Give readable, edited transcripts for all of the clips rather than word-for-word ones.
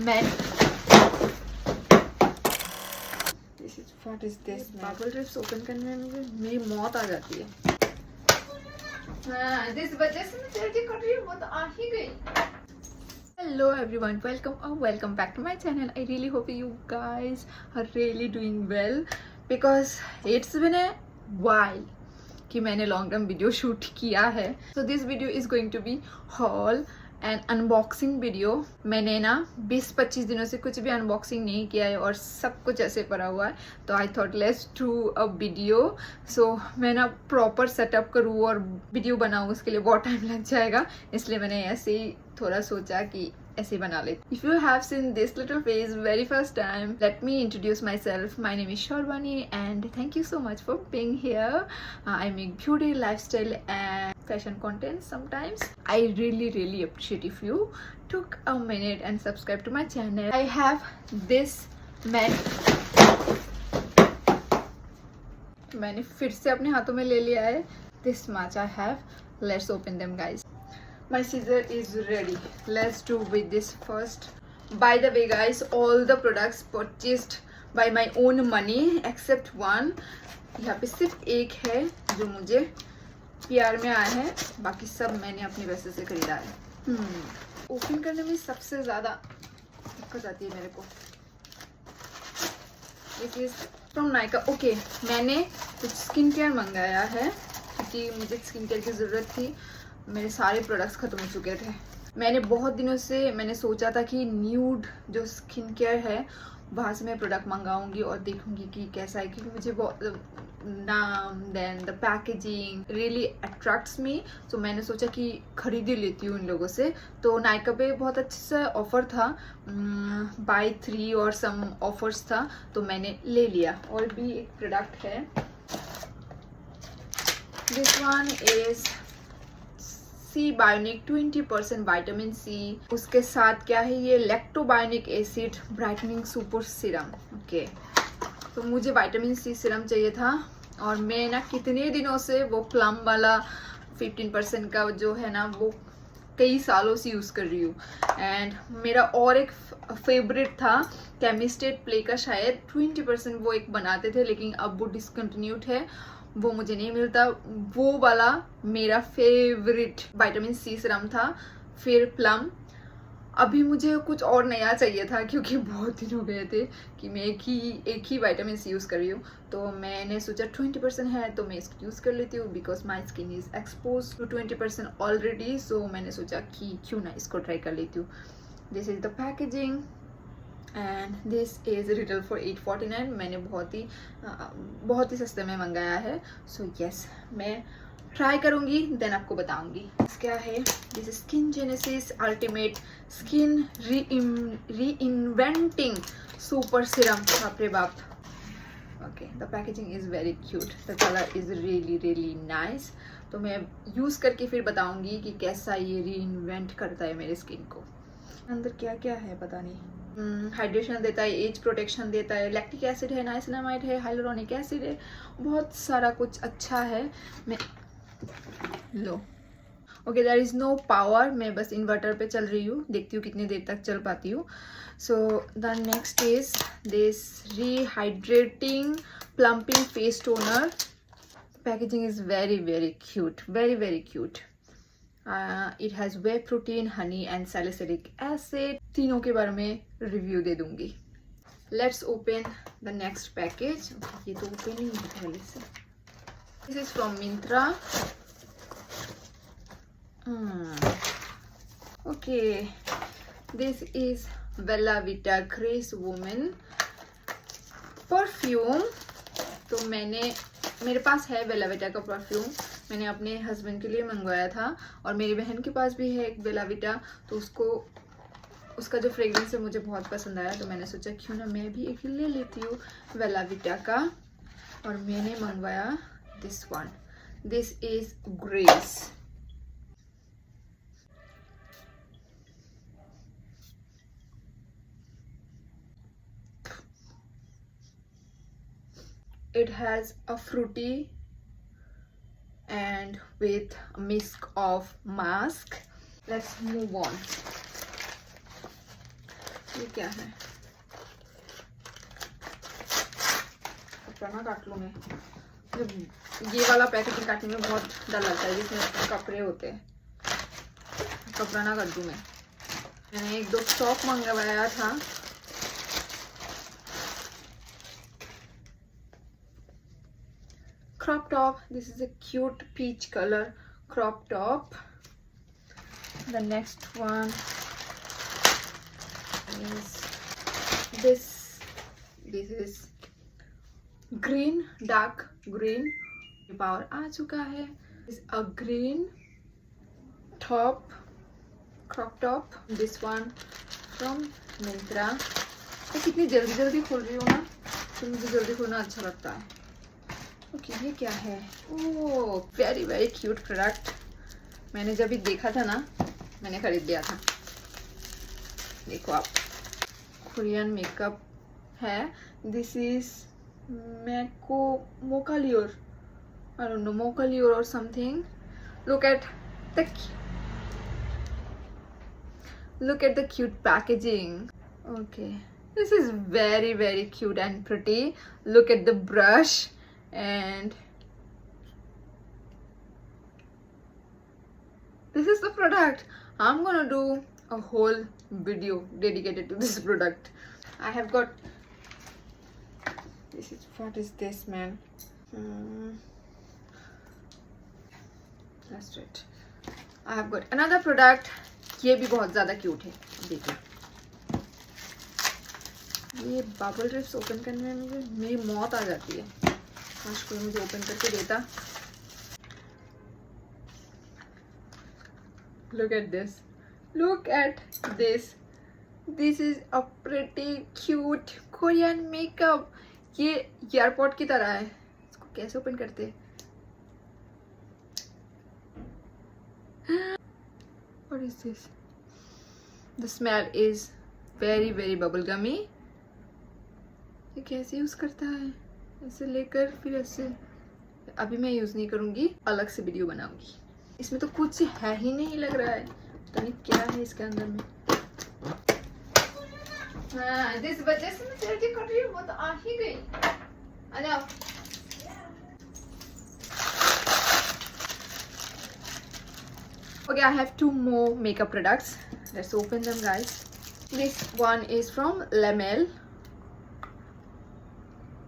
मैं what is this bubble drips open करने में मेरी मौत आ जाती है। हाँ, जिस वजह से मैं जल्दी कर रही हूँ वो तो आ ही गई। Hello everyone, welcome back to my channel. I really hope you guys are really doing well because it's been a while कि मैंने लॉन्ग टर्म वीडियो शूट किया है. So this video is going to be haul and unboxing video. मैंने ना 20-25 दिनों से कुछ भी अनबॉक्सिंग नहीं किया है और सब कुछ ऐसे पड़ा हुआ है, तो I thought let's do a video. So मैं ना प्रॉपर सेटअप करूँ और वीडियो बनाऊँ, उसके लिए बहुत टाइम लग जाएगा, इसलिए मैंने ऐसे ही थोड़ा सोचा कि ऐसे बना ले. If you have seen this little face very first time, let me introduce myself. My name is Sharbani and thank you so much for being here. I make beauty, lifestyle and fashion content sometimes. I really appreciate if you took a minute and subscribe to my channel. I have this मैंने फिर से अपने हाथों में ले लिया है. This much I have. Let's open them, guys. My scissor is ready. Let's do with this first. By the way, guys, all the products purchased by my own money except one. यहाँ पे सिर्फ एक है जो मुझे PR में आया है, बाकी सब मैंने अपने पैसे से खरीदा है. ओपन करने में सबसे ज़्यादा दिक्कत आती है मेरे को. This is from Nykaa. Okay, मैंने कुछ स्किन केयर मंगाया है क्योंकि मुझे स्किन केयर की ज़रूरत थी. मेरे सारे प्रोडक्ट्स ख़त्म हो चुके थे. मैंने बहुत दिनों से मैंने सोचा था कि न्यूड जो स्किन केयर है वहाँ से मैं प्रोडक्ट मंगाऊंगी और देखूंगी कि कैसा है, क्योंकि मुझे बहुत नाम then the packaging really attracts me. तो मैंने सोचा कि खरीद ही लेती हूँ इन लोगों से. तो नायका पे बहुत अच्छा सा ऑफर था, बाय 3 और सम ऑफर्स था, तो मैंने ले लिया. और भी एक प्रोडक्ट है, this one is C bionic 20% vitamin C. उसके साथ क्या है, ये lactobionic acid brightening super serum. Okay, तो मुझे विटामिन सी सीरम चाहिए था और मैं ना कितने दिनों से वो प्लम वाला 15% का जो है ना वो कई सालों से यूज़ कर रही हूँ. एंड मेरा और एक फेवरेट था केमिस्टेट प्ले का, शायद 20% वो एक बनाते थे, लेकिन अब वो डिसकंटिन्यूड है, वो मुझे नहीं मिलता. वो वाला मेरा फेवरेट विटामिन सी सीरम था. फिर प्लम. अभी मुझे कुछ और नया चाहिए था क्योंकि बहुत दिन हो गए थे कि मैं एक ही विटामिन सी यूज़ कर रही हूँ. तो मैंने सोचा 20% है तो मैं इसको यूज़ कर लेती हूँ because my skin is expose to 20% already. So मैंने सोचा कि क्यों ना इसको ट्राई कर लेती हूँ. This is the packaging and this is retail for 849. मैंने बहुत ही सस्ते में मंगाया है. सो यस, मैं ट्राई करूँगी देन आपको बताऊँगी. क्या है, this skin genesis ultimate skin reinventing super serum. बाप रे बाप. Okay, the packaging is very cute, the colour is really nice. तो मैं यूज़ करके फिर बताऊँगी कि कैसा ये रीइन्वेंट करता है मेरे स्किन को. अंदर क्या क्या है पता नहीं. हाइड्रेशन देता है, एज प्रोटेक्शन देता है, लैक्टिक एसिड है, नाइसिनामाइड है, हाइलोरोनिक एसिड है, बहुत सारा कुछ अच्छा है. मैं लो okay, there is no power. मैं बस इन्वर्टर पे चल रही हूँ, देखती हूँ कितनी देर तक चल पाती हूँ. So the next is this rehydrating plumping face toner. Packaging is very cute, very cute. It has whey protein, honey and salicylic acid. तीनों के बारे में रिव्यू दे दूंगी. Let's open the next package. ये तो ओपन ही है पहले से. This is from Myntra. Okay, this is Bella Vita Grace women perfume. तो मेरे पास है बेला विटा का परफ्यूम. मैंने अपने हस्बैंड के लिए मंगवाया था और मेरी बहन के पास भी है एक बेला विटा. तो उसका जो फ्रेग्रेंस है मुझे बहुत पसंद आया, तो मैंने सोचा क्यों ना मैं भी एक ले लेती हूँ बेला विटा का. और मैंने मंगवाया this one. This is grace. It has a fruity and with a mix of musk. Let's move on. ये क्या है? कपड़ा ना काट लूँ मैं। ये वाला पैकेजिंग काटने में बहुत डर लगता है जिसमें कपड़े होते हैं। कपड़ा ना काट दूँ मैं। मैंने 1-2 टॉप मंगवाया था। Crop top. This is a cute peach color crop top. The next one is this. This is green, dark green. Power आ चुका है. This is a green top, crop top. This one from Myntra. मैं कितनी जल्दी जल्दी खोल रही हूँ ना, तो मुझे जल्दी खोलना अच्छा लगता है. ओके, ये क्या है? ओह, वेरी वेरी क्यूट प्रोडक्ट. मैंने जब भी देखा था ना, मैंने खरीद लिया था. देखो आप, कोरियन मेकअप है. This is Mokalior, I don't know, Mokalior और something. Look at the cute packaging. Okay, this is very very cute and pretty. Look at the brush, and this is the product. I'm gonna do a whole video dedicated to this product. I have got this is, what is this, man? That's it. I have got another product. ये भी बहुत ज़्यादा cute है. देखिए, ये bubble ribs open करने में मेरी मौत आ जाती है. आज कोई मुझे ओपन करके देता. Look at this. Look at this. This is a pretty cute Korean makeup. ये एयरपोर्ट की तरह है. इसको कैसे ओपन करते? What is this? The smell is very very bubblegummy. ये कैसे यूज करता है? ऐसे लेकर फिर ऐसे. अभी मैं यूज नहीं करूंगी, अलग से वीडियो बनाऊंगी. इसमें तो कुछ है ही नहीं लग रहा है. पता नहीं क्या है इसके अंदर में. हाँ, जिस वजह से मैं जल्दी कर रही हूँ वो तो आ ही गई. आ जाओ. Okay, I have 2 more makeup products. Let's open them, guys. This one is from Lamel.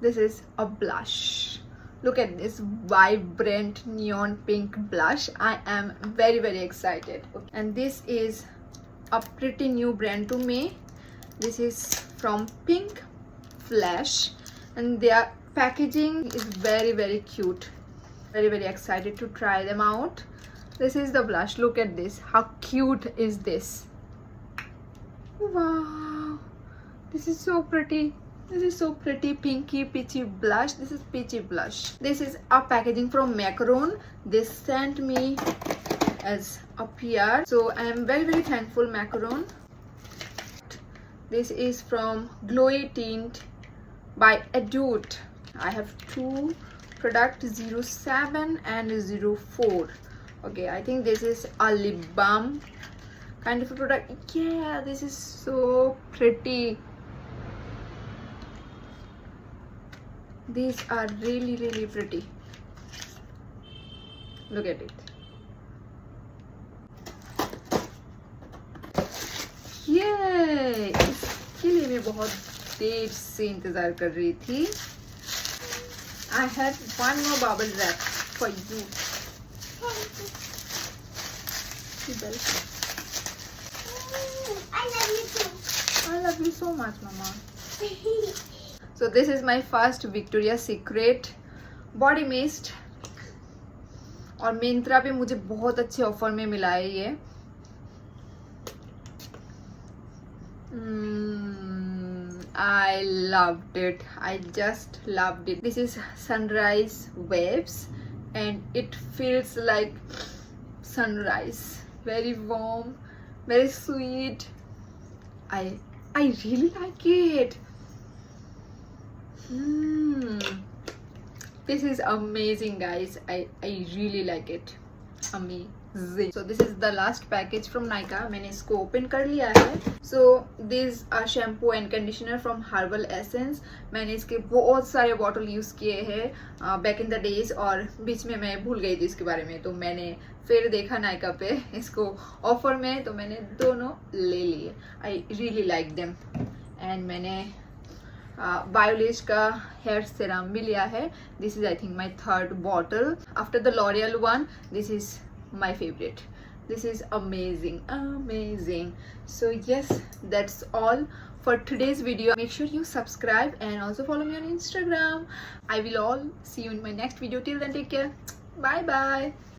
This is a blush. Look at this vibrant neon pink blush. I am very very excited. Okay. And this is a pretty new brand to me. This is from Pink Flash, and their packaging is very very cute. Very very excited to try them out. This is the blush. Look at this. How cute is this? Wow, this is so pretty. This is so pretty, pinky peachy blush. This is peachy blush. This is a packaging from Macaron. They sent me as a PR, so I am very very thankful, Macaron. This is from Glowy Tint by Adult. I have 2 products, 07 and 04. Okay, I think this is a lip balm kind of a product. Yeah, this is so pretty. These are really really pretty. Look at it. Yay! इसके लिए मैं बहुत देर से इंतजार कर रही थी. I have 1 more bubble wrap for you. I love you too. I love you so much, Mama. So this is my first Victoria's Secret body mist. और मिंत्रा पे मुझे बहुत अच्छे ऑफर में मिला है ये. I loved it. I just loved it. This is Sunrise Waves, and it feels like sunrise. Very warm, very sweet. I really like it. This is amazing, guys. I really like it. Amazing. So this is the last package from Nykaa, मैंने इसको open कर लिया है। So this shampoo and conditioner from herbal essence. मैंने इसके बहुत सारे bottle use किए हैं बैक इन द डेज, और बीच में मैं भूल गई थी इसके बारे में, तो मैंने फिर देखा नायका पे इसको ऑफर में, तो मैंने दोनों ले लिए। I really like them. And मैंने बायोलेज का हेयर सीरम भी लिया है। This is I think my third bottle after the L'Oréal one. This is my favourite. This is amazing. So yes, that's all for today's video. Make sure you subscribe and also follow me on Instagram. I will all see you in my next video. Till then, take care. Bye bye.